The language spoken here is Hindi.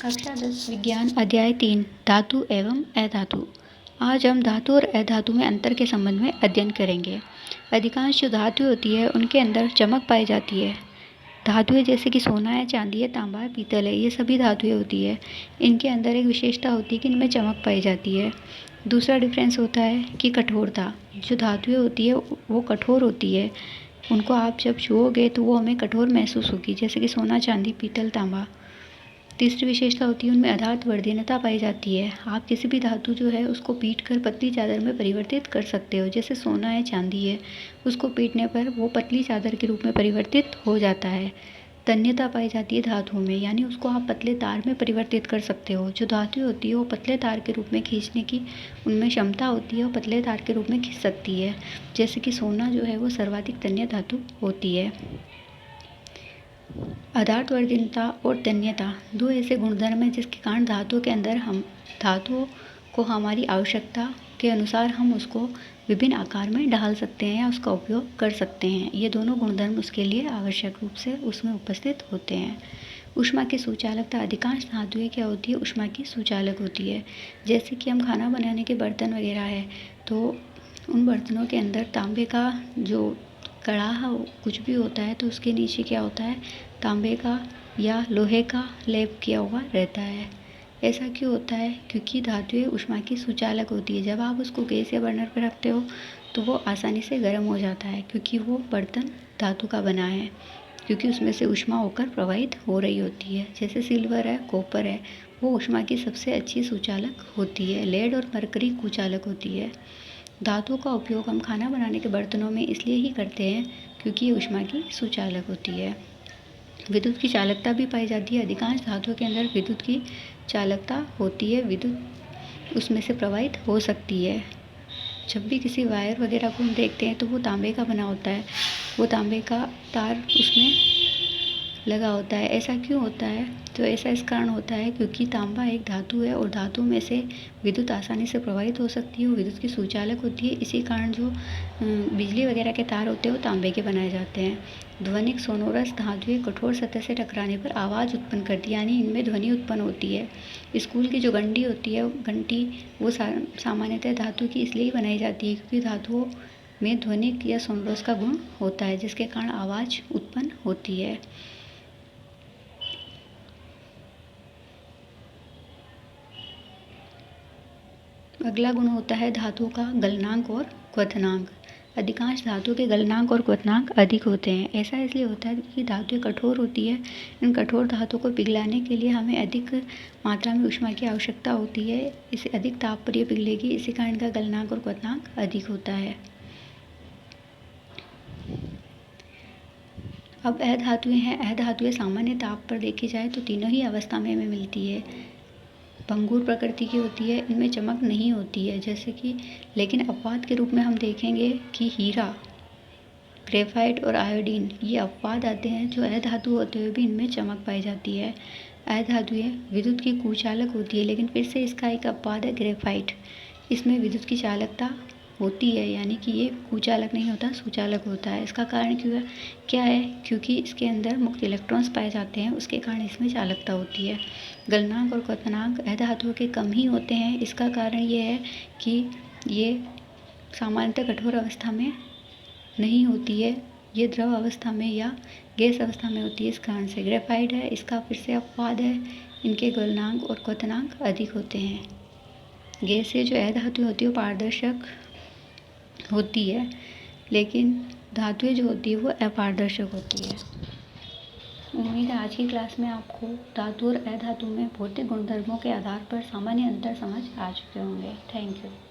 कक्षा 10 विज्ञान अध्याय 3 धातु एवं अधातु। आज हम धातु और अधातु में अंतर के संबंध में अध्ययन करेंगे। अधिकांश जो धातु होती है उनके अंदर चमक पाई जाती है। धातुएं जैसे कि सोना है, चांदी है, तांबा है, पीतल है, ये सभी धातुएं होती है। इनके अंदर एक विशेषता होती है कि इनमें चमक पाई जाती है। दूसरा डिफरेंस होता है कि कठोरता। जो धातुएं होती है वो कठोर होती है। उनको आप जब छुओगे तो वो हमें कठोर महसूस होगी, जैसे कि सोना, चांदी, पीतल, तांबा। तीसरी विशेषता होती है उनमें अधार्त वर्धीनता पाई जाती है। आप किसी भी धातु जो है उसको पीट कर पतली चादर में परिवर्तित कर सकते हो। जैसे सोना है, चांदी है, उसको पीटने पर वो पतली चादर के रूप में परिवर्तित हो जाता है। तन्यता पाई जाती है धातुओं में, यानी उसको आप पतले तार में परिवर्तित कर सकते हो। जो धातु होती है वो पतले तार के रूप में खींचने की उनमें क्षमता होती है और पतले तार के रूप में खींच सकती है। जैसे कि सोना जो है वो सर्वाधिक तन्य धातु होती है। अधार्त वर्धीनता और तन्यता दो ऐसे गुणधर्म हैं जिसके कारण धातुओं के अंदर हम धातुओं को हमारी आवश्यकता के अनुसार हम उसको विभिन्न आकार में ढाल सकते हैं या उसका उपयोग कर सकते हैं। ये दोनों गुणधर्म उसके लिए आवश्यक रूप से उसमें उपस्थित होते हैं। ऊष्मा की सुचालकता। अधिकांश धातुएं क्या होती है, ऊष्मा की सुचालक होती है। जैसे कि हम खाना बनाने के बर्तन वगैरह है तो उन बर्तनों के अंदर तांबे का जो कड़ाहा कुछ भी होता है तो उसके नीचे क्या होता है, तांबे का या लोहे का लेप किया हुआ रहता है। ऐसा क्यों होता है? क्योंकि धातुएं ऊष्मा की सुचालक होती है। जब आप उसको गैस या बर्नर पर रखते हो तो वो आसानी से गर्म हो जाता है, क्योंकि वो बर्तन धातु का बना है, क्योंकि उसमें से ऊष्मा होकर प्रवाहित हो रही होती है। जैसे सिल्वर है, कॉपर है, वो ऊष्मा की सबसे अच्छी सुचालक होती है। लेड और मरकरी कुचालक होती है। धातुओं का उपयोग हम खाना बनाने के बर्तनों में इसलिए ही करते हैं क्योंकि ये ऊष्मा की सुचालक होती है। विद्युत की चालकता भी पाई जाती है। अधिकांश धातुओं के अंदर विद्युत की चालकता होती है। विद्युत उसमें से प्रवाहित हो सकती है। जब भी किसी वायर वगैरह को हम देखते हैं तो वो तांबे का बना होता है। वो तांबे का तार उसमें लगा होता है। ऐसा क्यों होता है? तो ऐसा इस कारण होता है क्योंकि तांबा एक धातु है और धातु में से विद्युत आसानी से प्रवाहित हो सकती है। वो विद्युत की सुचालक होती है। इसी कारण जो बिजली वगैरह के तार होते हैं वो तांबे के बनाए जाते हैं। ध्वनिक सोनोरस धातुएं कठोर सतह से टकराने पर आवाज़ उत्पन्न करती है, यानी इनमें ध्वनि उत्पन्न होती है। स्कूल की जो घंटी होती है, घंटी वो सामान्यतः धातु की इसलिए ही बनाई जाती है क्योंकि धातुओं में ध्वनिक या सोनोरस का गुण होता है, जिसके कारण आवाज़ उत्पन्न होती है। अगला गुण होता है धातुओं का गलनांक और क्वथनांक। अधिकांश धातुओं के गलनांक और क्वथनांक अधिक होते हैं। ऐसा इसलिए होता है क्योंकि धातुएं कठोर होती है। इन कठोर धातुओं को पिघलाने के लिए हमें अधिक मात्रा में ऊष्मा की आवश्यकता होती है। इसे अधिक ताप पर ये पिघलेगी, इसी कारण इनका गलनांक और क्वथनांक अधिक होता है। अब अधातुएं हैं। अधातुएं सामान्य ताप पर देखी जाए तो तीनों ही अवस्था में हमें मिलती है। भंगुर प्रकृति की होती है, इनमें चमक नहीं होती है, जैसे कि लेकिन अपवाद के रूप में हम देखेंगे कि हीरा, ग्रेफाइट और आयोडीन ये अपवाद आते हैं जो अधातु होते हुए भी इनमें चमक पाई जाती है। अधातुएं विद्युत की कुचालक होती है, लेकिन फिर से इसका एक अपवाद है ग्रेफाइट। इसमें विद्युत की चालकता होती है, यानी कि ये कुचालक नहीं होता, सुचालक होता है। इसका कारण क्या है? क्योंकि इसके अंदर मुक्त इलेक्ट्रॉन्स पाए जाते हैं, उसके कारण इसमें चालकता होती है। गलनांक और क्वथनांक अधातुओं के कम ही होते हैं। इसका कारण ये है कि ये सामान्यतः कठोर अवस्था में नहीं होती है, ये द्रव अवस्था में या गैस अवस्था में होती है। इस कारण से ग्रेफाइट है, इसका फिर से अपवाद है। इनके गलनांक और क्वथनांक अधिक होते हैं। गैसें जो अधातु होती है वो पारदर्शक होती है, लेकिन धातुएं जो होती है वो अपारदर्शक होती है। उम्मीद है आज की क्लास में आपको धातु और अधातु में भौतिक गुणधर्मों के आधार पर सामान्य अंतर समझ आ चुके होंगे। Thank you.